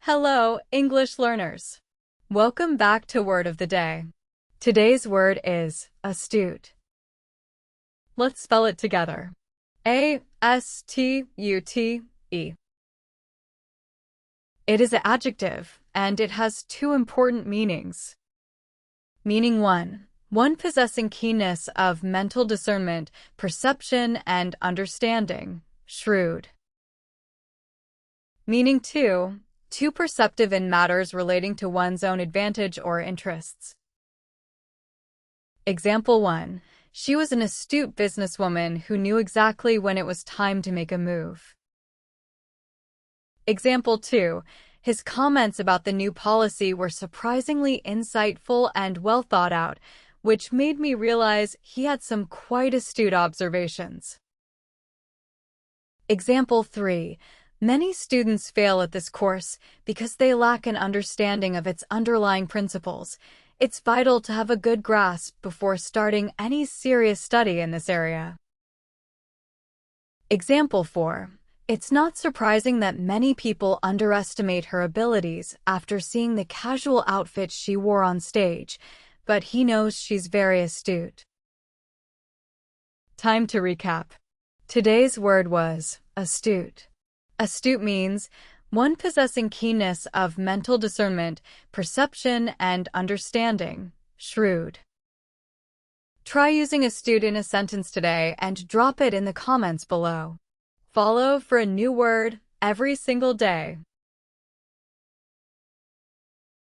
Hello, English learners. Welcome back to Word of the Day. Today's word is astute. Let's spell it together. A-S-T-U-T-E. It is an adjective, and it has two important meanings. Meaning 1. One possessing keenness of mental discernment, perception, and understanding. Shrewd. Meaning 2. Too perceptive in matters relating to one's own advantage or interests. Example 1. She was an astute businesswoman who knew exactly when it was time to make a move. Example 2. His comments about the new policy were surprisingly insightful and well thought out, which made me realize he had some quite astute observations. Example 3. Many students fail at this course because they lack an understanding of its underlying principles. It's vital to have a good grasp before starting any serious study in this area. Example 4. It's not surprising that many people underestimate her abilities after seeing the casual outfit she wore on stage, but he knows she's very astute. Time to recap. Today's word was astute. Astute means one possessing keenness of mental discernment, perception, and understanding. Shrewd. Try using astute in a sentence today and drop it in the comments below. Follow for a new word every single day.